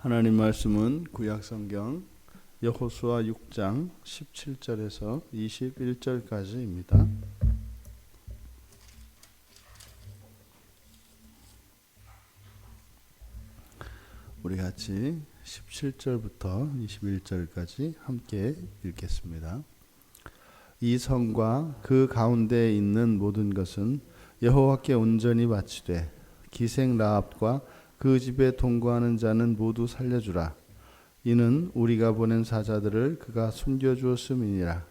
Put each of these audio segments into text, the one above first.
하나님 말씀은 구약성경 여호수아 6장 17절에서 21절까지입니다. 우리 같이 17절부터 21절까지 함께 읽겠습니다. 이 성과 그 가운데에 있는 모든 것은 여호와께 온전히 바치되 기생 라합과 그 집에 동거하는 자는 모두 살려주라. 이는 우리가 보낸 사자들을 그가 숨겨주었음이니라.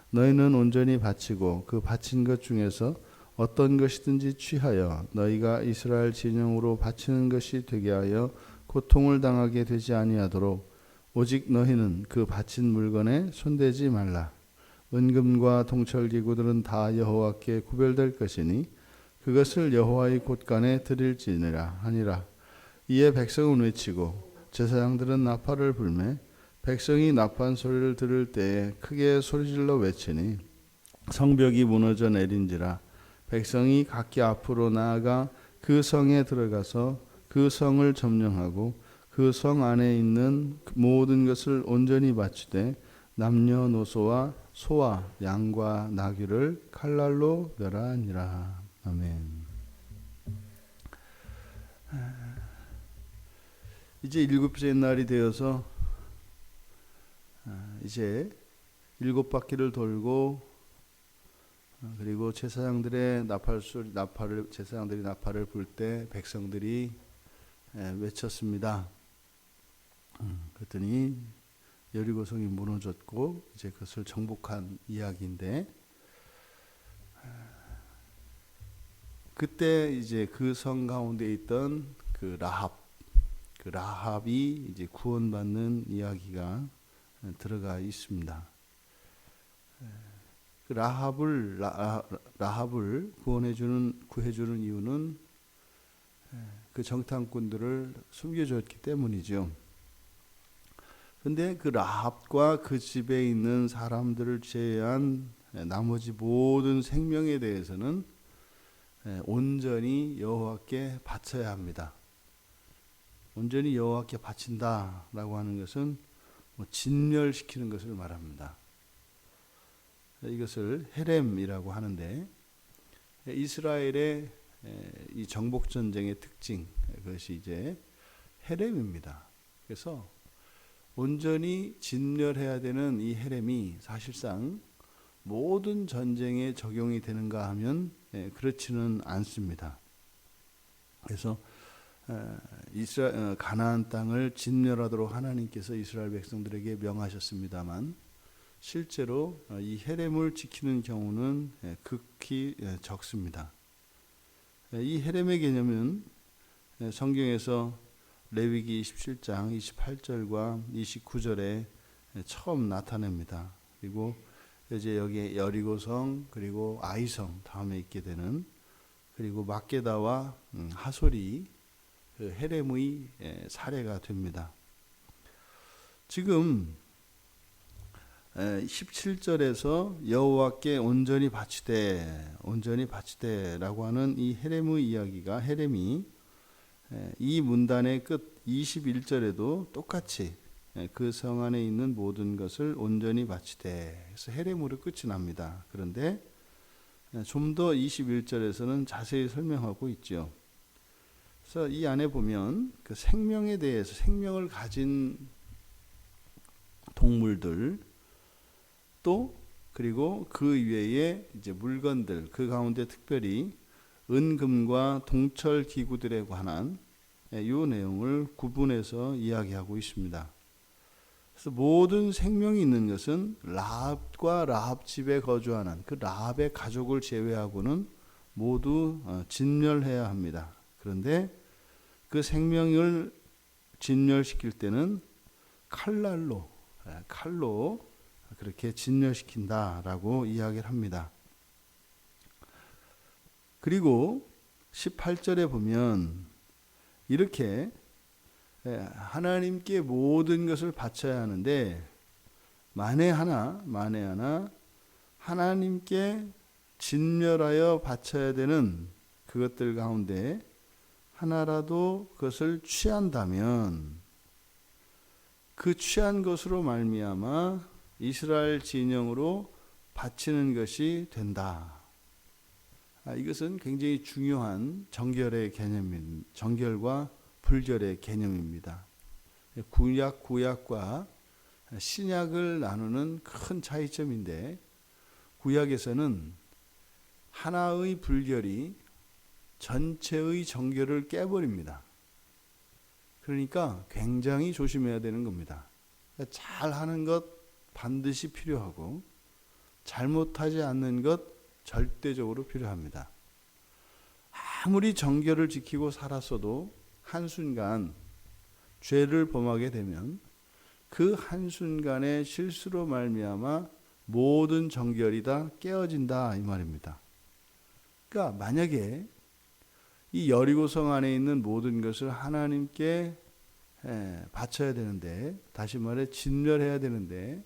너희는 온전히 바치고 그 바친 것 중에서 어떤 것이든지 취하여 너희가 이스라엘 진영으로 바치는 것이 되게 하여 고통을 당하게 되지 아니하도록 오직 너희는 그 바친 물건에 손대지 말라. 은금과 동철기구들은 다 여호와께 구별될 것이니 그것을 여호와의 곳간에 드릴지니라 하니라. 이에 백성은 외치고 제사장들은 나팔을 불매 백성이 나팔 소리를 들을 때에 크게 소리질러 외치니 성벽이 무너져 내린지라. 백성이 각기 앞으로 나아가 그 성에 들어가서 그 성을 점령하고 그 성 안에 있는 모든 것을 온전히 바치되 남녀노소와 소와 양과 나귀를 칼날로 멸하니라. 아멘. 이제 일곱째 날이 되어서 이제 일곱 바퀴를 돌고 그리고 제사장들의 제사장들이 나팔을 불 때 백성들이 외쳤습니다. 그랬더니 여리고성이 무너졌고 이제 그것을 정복한 이야기인데, 그때 이제 그 성 가운데 있던 그 라합이 이제 구원받는 이야기가 들어가 있습니다. 그 라합을 구해주는 이유는 그 정탐꾼들을 숨겨줬기 때문이죠. 그런데 그 라합과 그 집에 있는 사람들을 제외한 나머지 모든 생명에 대해서는 온전히 여호와께 바쳐야 합니다. 온전히 여호와께 바친다라고 하는 것은 진멸시키는 것을 말합니다. 이것을 헤렘이라고 하는데, 이스라엘의 이 정복 전쟁의 특징, 그것이 이제 헤렘입니다. 그래서 온전히 진멸해야 되는 이 헤렘이 사실상 모든 전쟁에 적용이 되는가 하면 그렇지는 않습니다. 그래서 가나안 땅을 진멸하도록 하나님께서 이스라엘 백성들에게 명하셨습니다만 실제로 이 헤렘을 지키는 경우는 극히 적습니다. 이 헤렘의 개념은 성경에서 레위기 27장 28절과 29절에 처음 나타냅니다. 그리고 이제 여기에 여리고성 그리고 아이성 다음에 있게 되는, 그리고 막게다와 하솔이 그 헤렘의 사례가 됩니다. 지금 17절에서 여호와께 온전히 바치되라고 하는 이 헤렘의 이야기가, 헤렘이 이 문단의 끝 21절에도 똑같이 그 성 안에 있는 모든 것을 온전히 바치되, 그래서 헤렘으로 끝이 납니다. 그런데 좀 더 21절에서는 자세히 설명하고 있죠. 그래서 이 안에 보면 그 생명에 대해서, 생명을 가진 동물들 또 그리고 그 외에 이제 물건들, 그 가운데 특별히 은금과 동철 기구들에 관한 이 내용을 구분해서 이야기하고 있습니다. 그래서 모든 생명이 있는 것은 라합과 라합 집에 거주하는 그 라합의 가족을 제외하고는 모두 진멸해야 합니다. 그런데 그 생명을 진멸시킬 때는 칼로 그렇게 진멸시킨다라고 이야기를 합니다. 그리고 18절에 보면 이렇게 하나님께 모든 것을 바쳐야 하는데, 만에 하나 하나님께 진멸하여 바쳐야 되는 그것들 가운데 하나라도 그것을 취한다면 그 취한 것으로 말미암아 이스라엘 진영으로 바치는 것이 된다. 이것은 굉장히 중요한 정결과 불결의 개념입니다. 구약과 신약을 나누는 큰 차이점인데, 구약에서는 하나의 불결이 전체의 정결을 깨버립니다. 그러니까 굉장히 조심해야 되는 겁니다. 잘하는 것 반드시 필요하고 잘못하지 않는 것 절대적으로 필요합니다. 아무리 정결을 지키고 살았어도 한순간 죄를 범하게 되면 그 한순간의 실수로 말미암아 모든 정결이 다 깨어진다 이 말입니다. 그러니까 만약에 이 여리고성 안에 있는 모든 것을 하나님께 바쳐야 되는데, 다시 말해 진멸해야 되는데,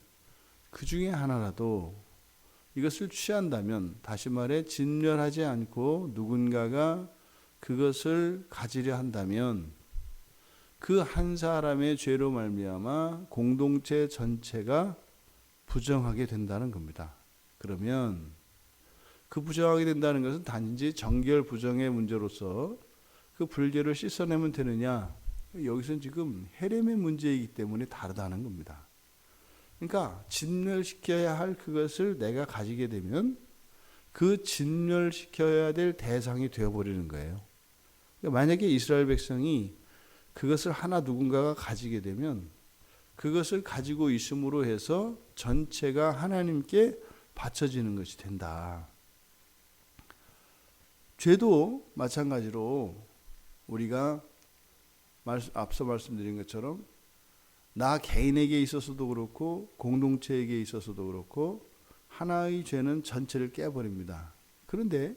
그 중에 하나라도 이것을 취한다면, 다시 말해 진멸하지 않고 누군가가 그것을 가지려 한다면 그 한 사람의 죄로 말미암아 공동체 전체가 부정하게 된다는 겁니다. 그러면 그 부정하게 된다는 것은 단지 정결 부정의 문제로서 그 불결을 씻어내면 되느냐? 여기서는 지금 헤렘의 문제이기 때문에 다르다는 겁니다. 그러니까 진멸시켜야 할 그것을 내가 가지게 되면 그 진멸시켜야 될 대상이 되어버리는 거예요. 그러니까 만약에 이스라엘 백성이 그것을 하나 누군가가 가지게 되면 그것을 가지고 있음으로 해서 전체가 하나님께 바쳐지는 것이 된다. 죄도 마찬가지로 우리가 앞서 말씀드린 것처럼 나 개인에게 있어서도 그렇고 공동체에게 있어서도 그렇고 하나의 죄는 전체를 깨버립니다. 그런데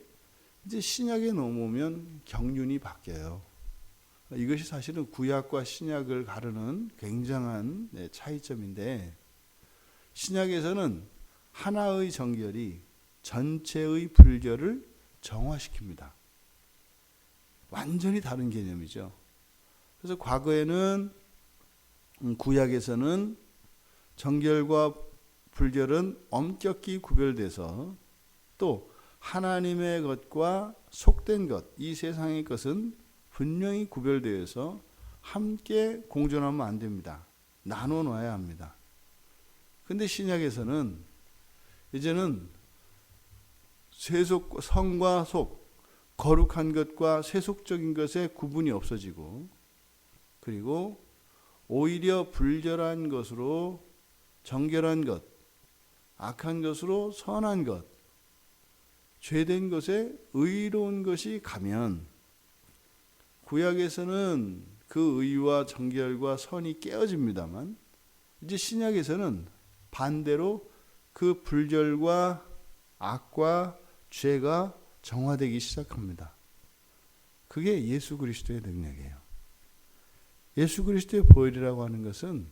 이제 신약에 넘어오면 경륜이 바뀌어요. 이것이 사실은 구약과 신약을 가르는 굉장한 차이점인데, 신약에서는 하나의 정결이 전체의 불결을 정화시킵니다. 완전히 다른 개념이죠. 그래서 과거에는 구약에서는 정결과 불결은 엄격히 구별돼서 또 하나님의 것과 속된 것, 이 세상의 것은 분명히 구별되어서 함께 공존하면 안 됩니다. 나눠 놔야 합니다. 그런데 신약에서는 이제는 성과 속, 거룩한 것과 세속적인 것의 구분이 없어지고, 그리고 오히려 불결한 것으로 정결한 것, 악한 것으로 선한 것, 죄된 것에 의로운 것이 가면, 구약에서는 그 의와 정결과 선이 깨어집니다만, 이제 신약에서는 반대로 그 불결과 악과 죄가 정화되기 시작합니다. 그게 예수 그리스도의 능력이에요. 예수 그리스도의 보혈이라고 하는 것은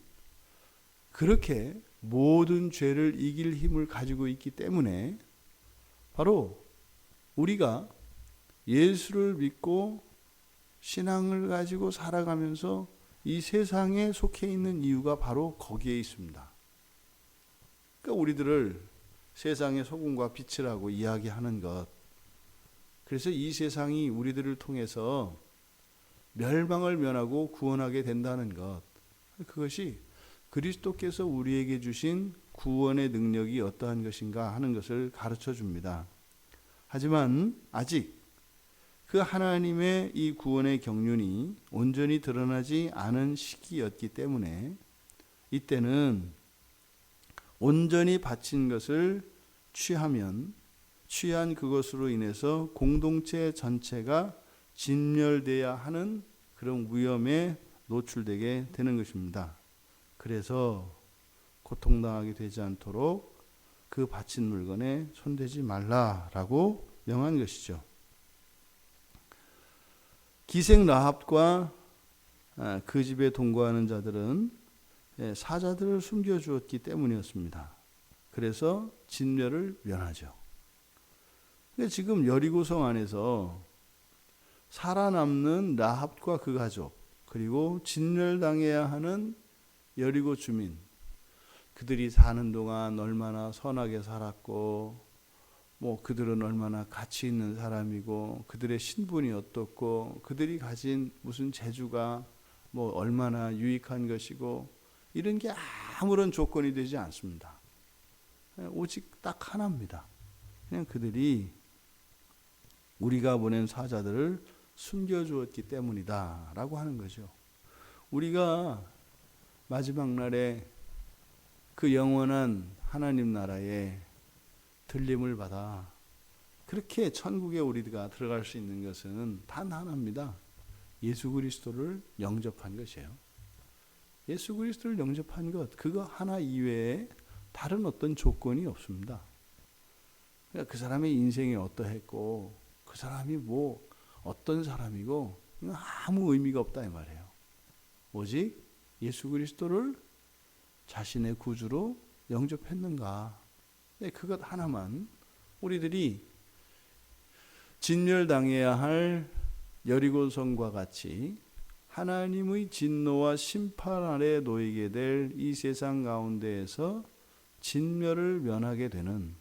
그렇게 모든 죄를 이길 힘을 가지고 있기 때문에 바로 우리가 예수를 믿고 신앙을 가지고 살아가면서 이 세상에 속해 있는 이유가 바로 거기에 있습니다. 그러니까 우리들을 세상의 소금과 빛이라고 이야기하는 것, 그래서 이 세상이 우리들을 통해서 멸망을 면하고 구원하게 된다는 것, 그것이 그리스도께서 우리에게 주신 구원의 능력이 어떠한 것인가 하는 것을 가르쳐 줍니다. 하지만 아직 그 하나님의 이 구원의 경륜이 온전히 드러나지 않은 시기였기 때문에 이때는 온전히 바친 것을 취하면 취한 그것으로 인해서 공동체 전체가 진멸되어야 하는 그런 위험에 노출되게 되는 것입니다. 그래서 고통당하게 되지 않도록 그 바친 물건에 손대지 말라라고 명한 것이죠. 기생 라합과 그 집에 동거하는 자들은 사자들을 숨겨주었기 때문이었습니다. 그래서 진멸을 면하죠. 지금 여리고성 안에서 살아남는 라합과 그 가족, 그리고 진멸당해야 하는 여리고 주민, 그들이 사는 동안 얼마나 선하게 살았고, 그들은 얼마나 가치 있는 사람이고, 그들의 신분이 어떻고, 그들이 가진 무슨 재주가 얼마나 유익한 것이고, 이런 게 아무런 조건이 되지 않습니다. 오직 딱 하나입니다. 그냥 그들이 우리가 보낸 사자들을 숨겨주었기 때문이다 라고 하는 거죠. 우리가 마지막 날에 그 영원한 하나님 나라에 들림을 받아 그렇게 천국에 우리가 들어갈 수 있는 것은 단 하나입니다. 예수 그리스도를 영접한 것이에요. 예수 그리스도를 영접한 것, 그거 하나 이외에 다른 어떤 조건이 없습니다. 그러니까 그 사람의 인생이 어떠했고, 그 사람이 어떤 사람이고, 아무 의미가 없다 이 말이에요. 오직 예수 그리스도를 자신의 구주로 영접했는가. 그것 하나만 우리들이 진멸당해야 할 여리고성과 같이 하나님의 진노와 심판 아래 놓이게 될 이 세상 가운데에서 진멸을 면하게 되는,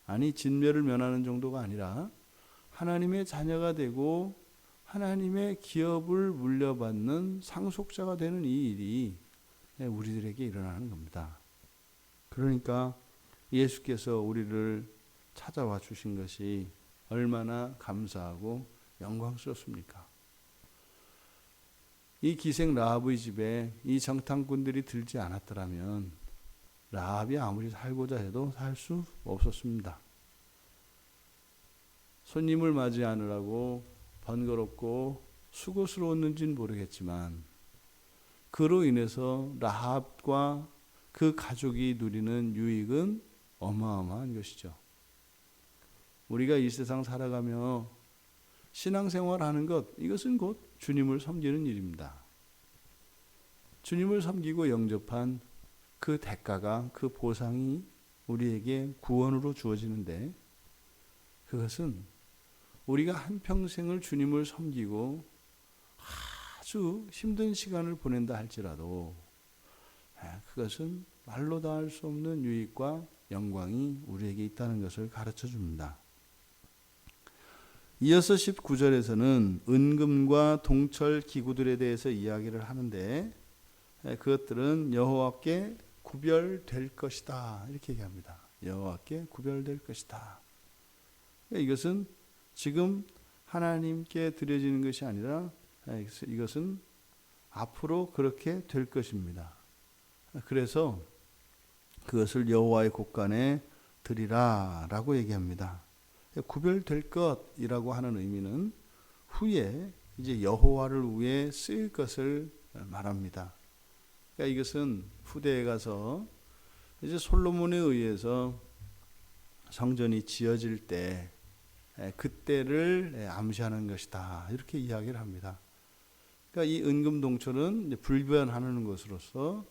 아니 진멸을 면하는 정도가 아니라 하나님의 자녀가 되고 하나님의 기업을 물려받는 상속자가 되는 이 일이 우리들에게 일어나는 겁니다. 그러니까 예수께서 우리를 찾아와 주신 것이 얼마나 감사하고 영광스럽습니까? 이 기생 라합의 집에 이 정탐꾼들이 들지 않았더라면 라합이 아무리 살고자 해도 살 수 없었습니다. 손님을 맞이하느라고 번거롭고 수고스러웠는지는 모르겠지만 그로 인해서 라합과 그 가족이 누리는 유익은 어마어마한 것이죠. 우리가 이 세상 살아가며 신앙생활하는 것, 이것은 곧 주님을 섬기는 일입니다. 주님을 섬기고 영접한 그 대가가, 그 보상이 우리에게 구원으로 주어지는데, 그것은 우리가 한평생을 주님을 섬기고 아주 힘든 시간을 보낸다 할지라도 그것은 말로 다 할 수 없는 유익과 영광이 우리에게 있다는 것을 가르쳐 줍니다. 이어서 19절에서는 은금과 동철 기구들에 대해서 이야기를 하는데, 그것들은 여호와께 구별될 것이다 이렇게 얘기합니다. 여호와께 구별될 것이다. 이것은 지금 하나님께 드려지는 것이 아니라 이것은 앞으로 그렇게 될 것입니다. 그래서 그것을 여호와의 곳간에 드리라 라고 얘기합니다. 구별될 것이라고 하는 의미는 후에 이제 여호와를 위해 쓰일 것을 말합니다. 그러니까 이것은 후대에 가서 이제 솔로몬에 의해서 성전이 지어질 때 그때를 암시하는 것이다 이렇게 이야기를 합니다. 그러니까 이 은금동철은 불변하는 것으로서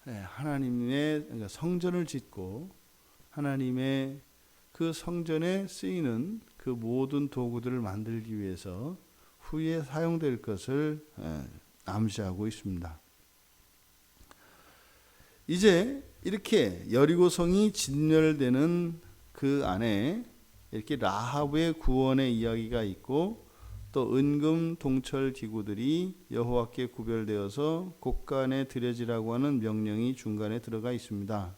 하나님의 그러니까 성전을 짓고 하나님의 그 성전에 쓰이는 그 모든 도구들을 만들기 위해서 후에 사용될 것을 암시하고 있습니다. 이제 이렇게 여리고성이 진멸되는 그 안에 이렇게 라합의 구원의 이야기가 있고, 또 은금 동철 기구들이 여호와께 구별되어서 곳간에 드려지라고 하는 명령이 중간에 들어가 있습니다.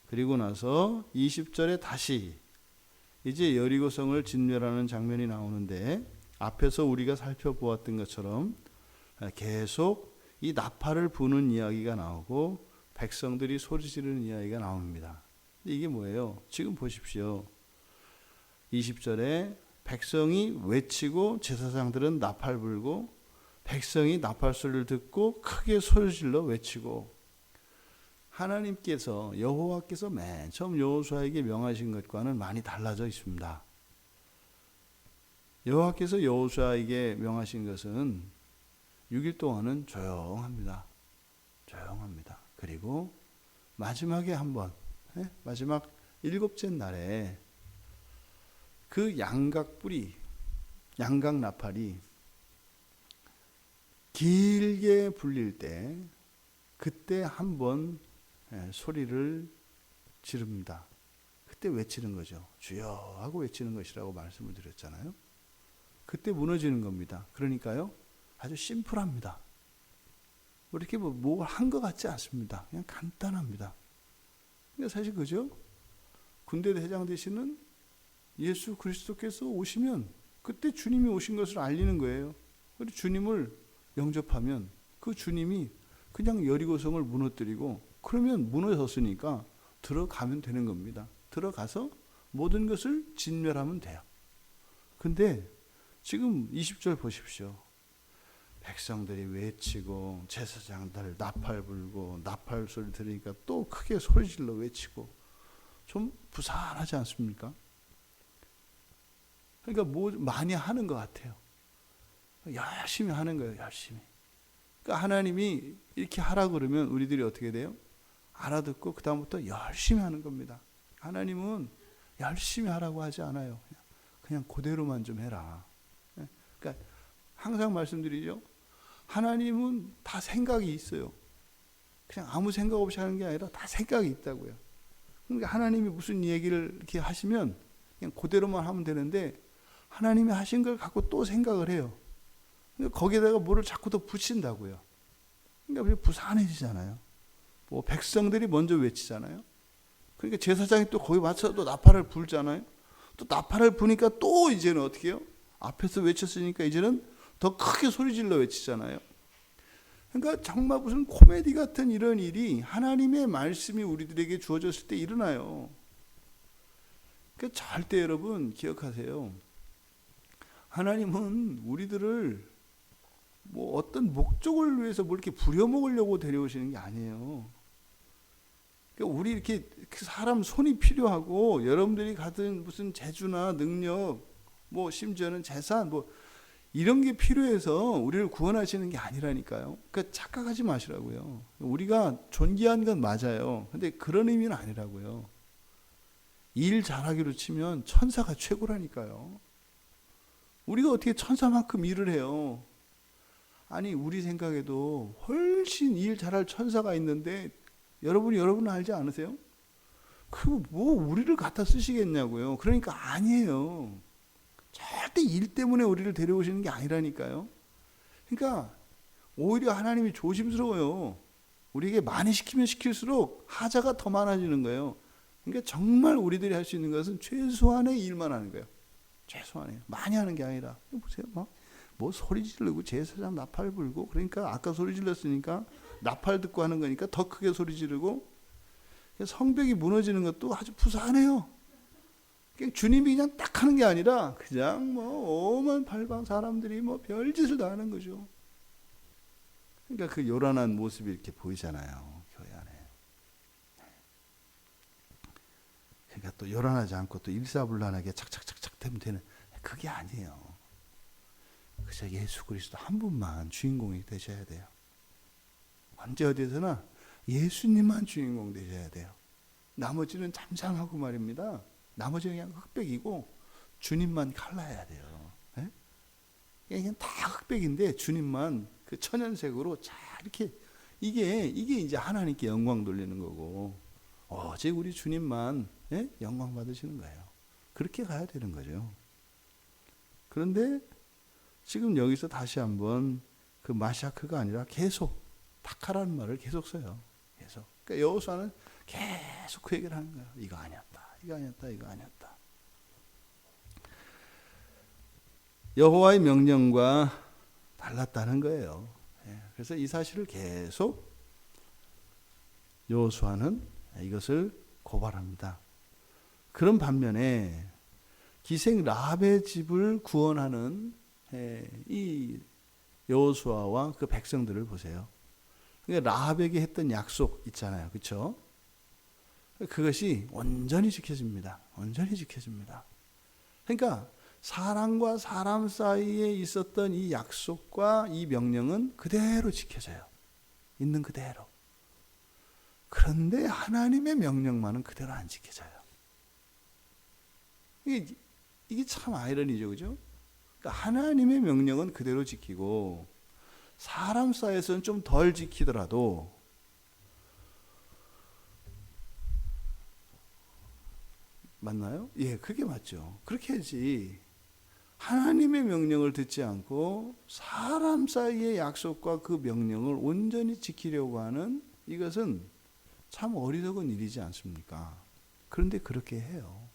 그리고 나서 20절에 다시 이제 여리고성을 진멸하는 장면이 나오는데, 앞에서 우리가 살펴보았던 것처럼 계속 이 나팔을 부는 이야기가 나오고 백성들이 소리 지르는 이야기가 나옵니다. 이게 뭐예요? 지금 보십시오. 20절에 백성이 외치고 제사장들은 나팔 불고, 백성이 나팔 소리를 듣고 크게 소리질러 외치고, 하나님께서 여호와께서 맨 처음 여호수아에게 명하신 것과는 많이 달라져 있습니다. 여호와께서 여호수아에게 명하신 것은 6일 동안은 조용합니다. 조용합니다. 그리고 마지막에 한번, 마지막 7째 날에 그 양각 뿌리, 양각 나팔이 길게 불릴 때 그때 한번 소리를 지릅니다. 그때 외치는 거죠. 주여 하고 외치는 것이라고 말씀을 드렸잖아요. 그때 무너지는 겁니다. 그러니까요, 아주 심플합니다. 이렇게 뭐 한 것 같지 않습니다. 그냥 간단합니다. 그러니까 사실 그죠? 군대 대장 되시는 예수 그리스도께서 오시면 그때 주님이 오신 것을 알리는 거예요. 그리고 주님을 영접하면 그 주님이 그냥 여리고성을 무너뜨리고, 그러면 무너졌으니까 들어가면 되는 겁니다. 들어가서 모든 것을 진멸하면 돼요. 근데 지금 20절 보십시오. 백성들이 외치고 제사장들 나팔 불고, 나팔 소리 들으니까 또 크게 소리질러 외치고, 좀 부산하지 않습니까? 그러니까 뭐 많이 하는 것 같아요. 열심히 하는 거예요. 열심히. 그러니까 하나님이 이렇게 하라 그러면 우리들이 어떻게 돼요? 알아듣고 그 다음부터 열심히 하는 겁니다. 하나님은 열심히 하라고 하지 않아요. 그냥 그대로만 좀 해라. 그러니까 항상 말씀드리죠. 하나님은 다 생각이 있어요. 그냥 아무 생각 없이 하는 게 아니라 다 생각이 있다고요. 그러니까 하나님이 무슨 얘기를 이렇게 하시면 그냥 그대로만 하면 되는데, 하나님이 하신 걸 갖고 또 생각을 해요. 그러니까 거기에다가 뭐를 자꾸 더 붙인다고요. 그러니까 부산해지잖아요. 뭐 백성들이 먼저 외치잖아요. 그러니까 제사장이 또 거기 맞춰서 또 나팔을 불잖아요. 또 나팔을 부니까 또 이제는 어떻게 해요? 앞에서 외쳤으니까 이제는 더 크게 소리질러 외치잖아요. 그러니까 정말 무슨 코미디 같은 이런 일이 하나님의 말씀이 우리들에게 주어졌을 때 일어나요. 그러니까 절대 여러분 기억하세요. 하나님은 우리들을 뭐 어떤 목적을 위해서 뭐 이렇게 부려먹으려고 데려오시는 게 아니에요. 그러니까 우리 이렇게 사람 손이 필요하고, 여러분들이 가진 무슨 재주나 능력, 뭐 심지어는 재산, 뭐 이런 게 필요해서 우리를 구원하시는 게 아니라니까요. 그러니까 착각하지 마시라고요. 우리가 존귀한 건 맞아요. 근데 그런 의미는 아니라고요. 일 잘하기로 치면 천사가 최고라니까요. 우리가 어떻게 천사만큼 일을 해요? 아니, 우리 생각에도 훨씬 일 잘할 천사가 있는데, 여러분 알지 않으세요? 그 뭐 우리를 갖다 쓰시겠냐고요. 그러니까 아니에요. 절대 일 때문에 우리를 데려오시는 게 아니라니까요. 그러니까 오히려 하나님이 조심스러워요. 우리에게 많이 시키면 시킬수록 하자가 더 많아지는 거예요. 그러니까 정말 우리들이 할 수 있는 것은 최소한의 일만 하는 거예요. 최소한의. 많이 하는 게 아니라. 보세요. 뭐 소리 지르고 제사장 나팔 불고, 그러니까 아까 소리 질렀으니까 나팔 듣고 하는 거니까 더 크게 소리 지르고, 성벽이 무너지는 것도 아주 부산해요. 그냥 주님이 그냥 딱 하는 게 아니라 그냥 뭐 오만 팔방 사람들이 뭐 별짓을 다 하는 거죠. 그러니까 그 요란한 모습이 이렇게 보이잖아요, 교회 안에. 그러니까 또 요란하지 않고 또 일사불란하게 착착착착 되면 되는, 그게 아니에요. 그저 예수 그리스도 한 분만 주인공이 되셔야 돼요. 언제 어디서나 예수님만 주인공 되셔야 돼요. 나머지는 잠잠하고 말입니다. 나머지는 그냥 흑백이고 주님만 칼라야 돼요. 네? 그냥 다 흑백인데 주님만 그 천연색으로 잘 이렇게, 이게 이제 하나님께 영광 돌리는 거고, 오직 우리 주님만 영광 받으시는 거예요. 그렇게 가야 되는 거죠. 그런데 지금 여기서 다시 한번 그 마샤크가 아니라 계속 타카라는 말을 계속 써요. 계속. 그러니까 여호수아는 계속 그 얘기를 하는 거예요. 이거 아니었다. 이거 아니었다. 이거 아니었다. 여호와의 명령과 달랐다는 거예요. 그래서 이 사실을 계속 여호수아는 이것을 고발합니다. 그런 반면에 기생 라합의 집을 구원하는 이 여호수아와 그 백성들을 보세요. 그러니까 라합에게 했던 약속 있잖아요. 그렇죠? 그것이 온전히 지켜집니다. 온전히 지켜집니다. 그러니까 사람과 사람 사이에 있었던 이 약속과 이 명령은 그대로 지켜져요. 있는 그대로. 그런데 하나님의 명령만은 그대로 안 지켜져요. 이게 참 아이러니죠. 그죠? 그러니까 하나님의 명령은 그대로 지키고, 사람 사이에서는 좀 덜 지키더라도 맞나요? 예, 그게 맞죠. 그렇게 해야지. 하나님의 명령을 듣지 않고 사람 사이의 약속과 그 명령을 온전히 지키려고 하는 이것은 참 어리석은 일이지 않습니까? 그런데 그렇게 해요.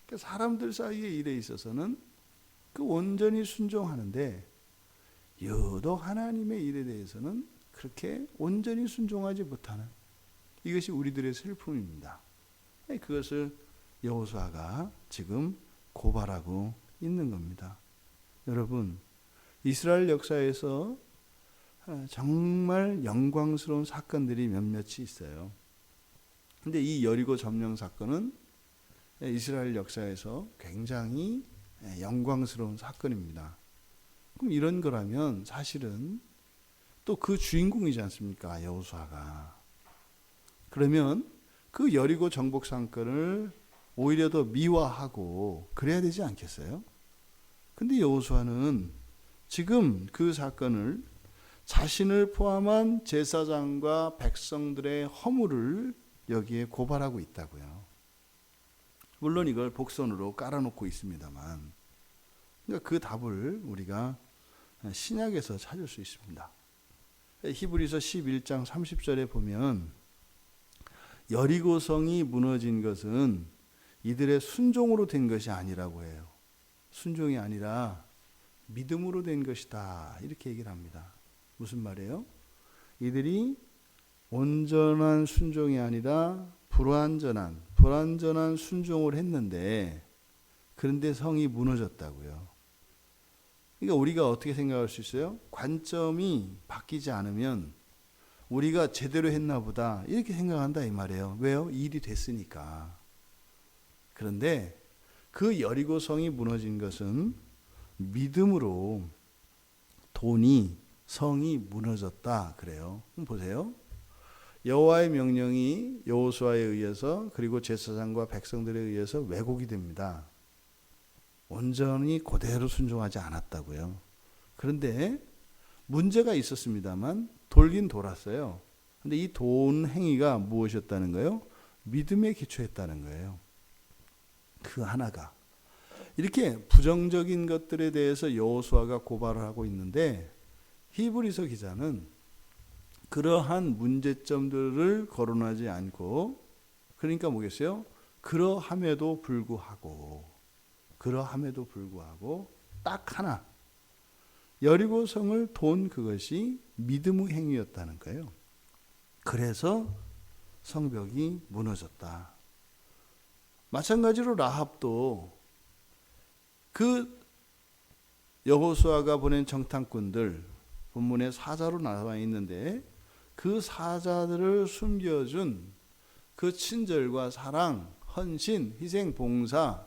그러니까 사람들 사이의 일에 있어서는 그 온전히 순종하는데 유독 하나님의 일에 대해서는 그렇게 온전히 순종하지 못하는 이것이 우리들의 슬픔입니다. 그것을 여호수아가 지금 고발하고 있는 겁니다. 여러분, 이스라엘 역사에서 정말 영광스러운 사건들이 몇몇이 있어요. 근데 이 여리고 점령 사건은 이스라엘 역사에서 굉장히 영광스러운 사건입니다. 그럼 이런 거라면 사실은 또 그 주인공이지 않습니까? 여호수아가. 그러면 그 여리고 정복 사건을 오히려 더 미화하고 그래야 되지 않겠어요? 근데 여호수아는 지금 그 사건을 자신을 포함한 제사장과 백성들의 허물을 여기에 고발하고 있다고요. 물론 이걸 복선으로 깔아놓고 있습니다만, 그러니까 그 답을 우리가 신약에서 찾을 수 있습니다. 히브리서 11장 30절에 보면 여리고성이 무너진 것은 이들의 순종으로 된 것이 아니라고 해요. 순종이 아니라 믿음으로 된 것이다. 이렇게 얘기를 합니다. 무슨 말이에요? 이들이 온전한 순종이 아니라 불완전한 순종을 했는데 그런데 성이 무너졌다고요. 그러니까 우리가 어떻게 생각할 수 있어요? 관점이 바뀌지 않으면 우리가 제대로 했나 보다 이렇게 생각한다 이 말이에요. 왜요? 일이 됐으니까. 그런데 그 여리고성이 무너진 것은 믿음으로 성이 무너졌다 그래요. 보세요. 여호와의 명령이 여호수아에 의해서 그리고 제사장과 백성들에 의해서 왜곡이 됩니다. 온전히 그대로 순종하지 않았다고요. 그런데 문제가 있었습니다만 돌긴 돌았어요. 근데 이 돈 행위가 무엇이었다는 거예요? 믿음에 기초했다는 거예요. 그 하나가. 이렇게 부정적인 것들에 대해서 여호수아가 고발을 하고 있는데 히브리서 기자는 그러한 문제점들을 거론하지 않고, 그러니까 뭐겠어요? 그러함에도 불구하고 딱 하나, 여리고성을 돈 그것이 믿음의 행위였다는 거예요. 그래서 성벽이 무너졌다. 마찬가지로 라합도 그 여호수아가 보낸 정탐꾼들, 본문에 사자로 나와 있는데 그 사자들을 숨겨준 그 친절과 사랑, 헌신, 희생, 봉사,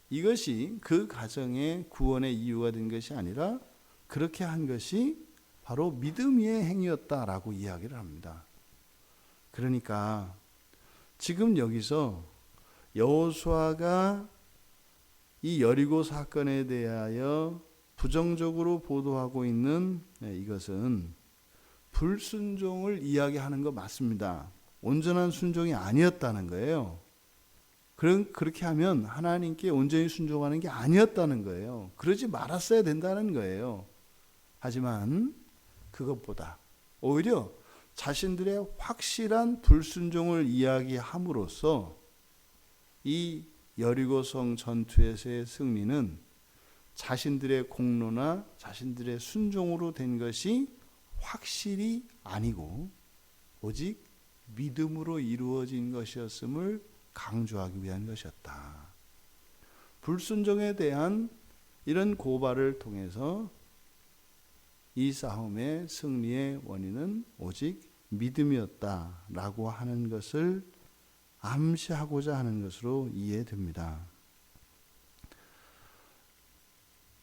이것이 그 가정의 구원의 이유가 된 것이 아니라 그렇게 한 것이 바로 믿음의 행위였다라고 이야기를 합니다. 그러니까 지금 여기서 여호수아가 이 여리고 사건에 대하여 부정적으로 보도하고 있는 이것은 불순종을 이야기하는 거 맞습니다. 온전한 순종이 아니었다는 거예요. 그렇게 하면 하나님께 온전히 순종하는 게 아니었다는 거예요. 그러지 말았어야 된다는 거예요. 하지만 그것보다 오히려 자신들의 확실한 불순종을 이야기함으로써 이 여리고성 전투에서의 승리는 자신들의 공로나 자신들의 순종으로 된 것이 확실히 아니고 오직 믿음으로 이루어진 것이었음을 강조하기 위한 것이었다. 불순종에 대한 이런 고발을 통해서 이 싸움의 승리의 원인은 오직 믿음이었다라고 하는 것을 암시하고자 하는 것으로 이해됩니다.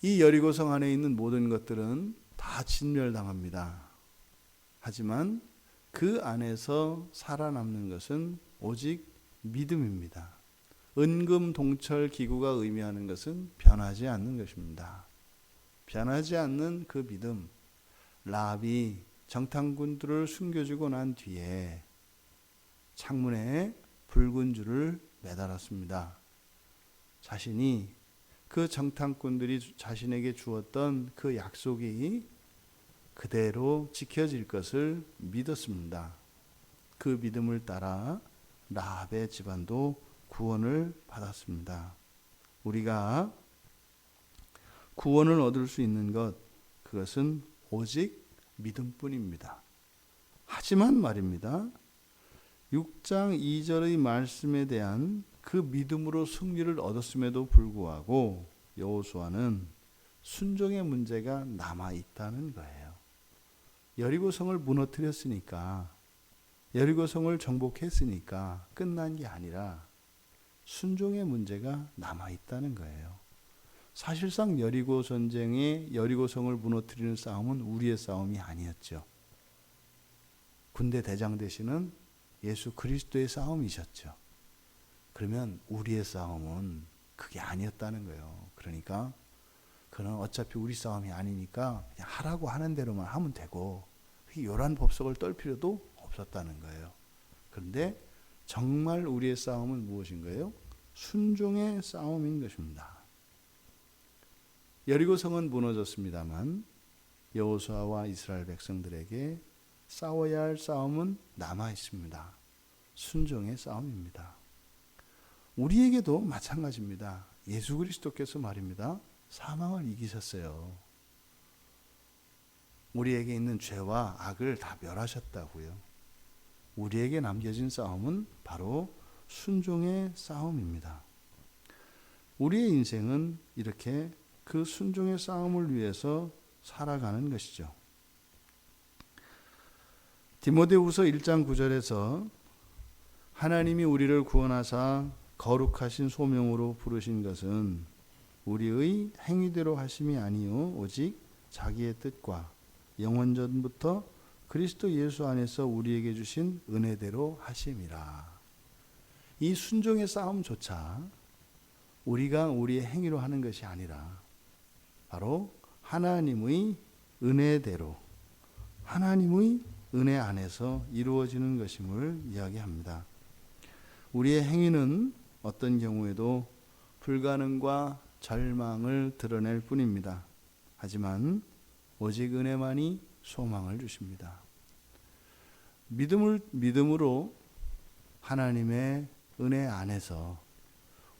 이 여리고성 안에 있는 모든 것들은 다 진멸당합니다. 하지만 그 안에서 살아남는 것은 오직 믿음입니다. 은금동철 기구가 의미하는 것은 변하지 않는 것입니다. 변하지 않는 그 믿음. 라합이 정탐꾼들을 숨겨주고 난 뒤에 창문에 붉은 줄을 매달았습니다. 자신이 그 정탐꾼들이 자신에게 주었던 그 약속이 그대로 지켜질 것을 믿었습니다. 그 믿음을 따라 라합의 집안도 구원을 받았습니다. 우리가 구원을 얻을 수 있는 것, 그것은 오직 믿음뿐입니다. 하지만 말입니다. 6장 2절의 말씀에 대한 그 믿음으로 승리를 얻었음에도 불구하고 여호수아는 순종의 문제가 남아 있다는 거예요. 여리고성을 무너뜨렸으니까, 여리고성을 정복했으니까 끝난 게 아니라 순종의 문제가 남아 있다는 거예요. 사실상 여리고 전쟁에 여리고성을 무너뜨리는 싸움은 우리의 싸움이 아니었죠. 군대 대장 되시는 예수 그리스도의 싸움이셨죠. 그러면 우리의 싸움은 그게 아니었다는 거예요. 그러니까 그는 어차피 우리 싸움이 아니니까 그냥 하라고 하는 대로만 하면 되고 요란 법석을 떨 필요도 없었다는 거예요. 그런데 정말 우리의 싸움은 무엇인 거예요? 순종의 싸움인 것입니다. 여리고성은 무너졌습니다만 여호수아와 이스라엘 백성들에게 싸워야 할 싸움은 남아 있습니다. 순종의 싸움입니다. 우리에게도 마찬가지입니다. 예수 그리스도께서 말입니다. 사망을 이기셨어요. 우리에게 있는 죄와 악을 다 멸하셨다고요. 우리에게 남겨진 싸움은 바로 순종의 싸움입니다. 우리의 인생은 이렇게 그 순종의 싸움을 위해서 살아가는 것이죠. 디모데후서 1장 9절에서 하나님이 우리를 구원하사 거룩하신 소명으로 부르신 것은 우리의 행위대로 하심이 아니요 오직 자기의 뜻과 영원전부터 그리스도 예수 안에서 우리에게 주신 은혜대로 하심이라. 이 순종의 싸움조차 우리가 우리의 행위로 하는 것이 아니라 바로 하나님의 은혜대로, 하나님의 은혜 안에서 이루어지는 것임을 이야기합니다. 우리의 행위는 어떤 경우에도 불가능과 절망을 드러낼 뿐입니다. 하지만 오직 은혜만이 소망을 주십니다. 믿음으로 하나님의 은혜 안에서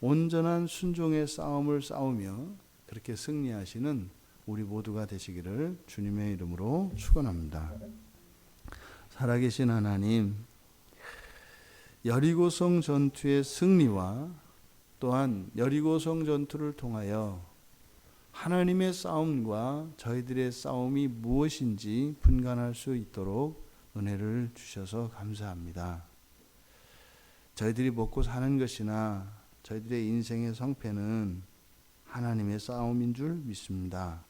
온전한 순종의 싸움을 싸우며 그렇게 승리하시는 우리 모두가 되시기를 주님의 이름으로 축원합니다. 살아계신 하나님, 여리고성 전투의 승리와 또한 여리고성 전투를 통하여 하나님의 싸움과 저희들의 싸움이 무엇인지 분간할 수 있도록 은혜를 주셔서 감사합니다. 저희들이 먹고 사는 것이나 저희들의 인생의 성패는 하나님의 싸움인 줄 믿습니다.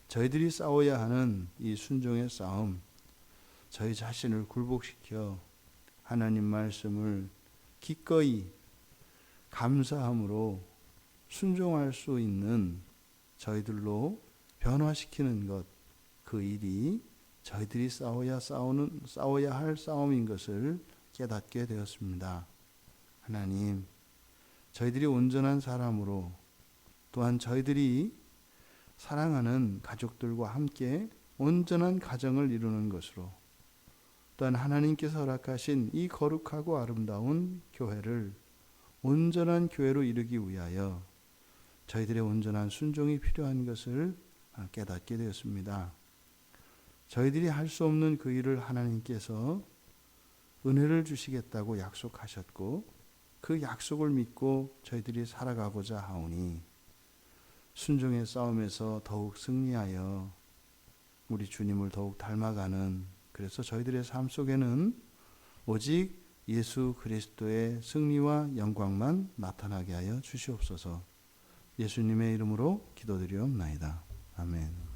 저희들이 싸워야 하는 이 순종의 싸움, 저희 자신을 굴복시켜 하나님 말씀을 기꺼이 감사함으로 순종할 수 있는 저희들로 변화시키는 것, 그 일이 저희들이 싸워야 할 싸움인 것을 깨닫게 되었습니다. 하나님, 저희들이 온전한 사람으로 또한 저희들이 사랑하는 가족들과 함께 온전한 가정을 이루는 것으로 또한 하나님께서 허락하신 이 거룩하고 아름다운 교회를 온전한 교회로 이루기 위하여 저희들의 온전한 순종이 필요한 것을 깨닫게 되었습니다. 저희들이 할 수 없는 그 일을 하나님께서 은혜를 주시겠다고 약속하셨고 그 약속을 믿고 저희들이 살아가고자 하오니 순종의 싸움에서 더욱 승리하여 우리 주님을 더욱 닮아가는, 그래서 저희들의 삶 속에는 오직 예수 그리스도의 승리와 영광만 나타나게 하여 주시옵소서. 예수님의 이름으로 기도드리옵나이다. 아멘.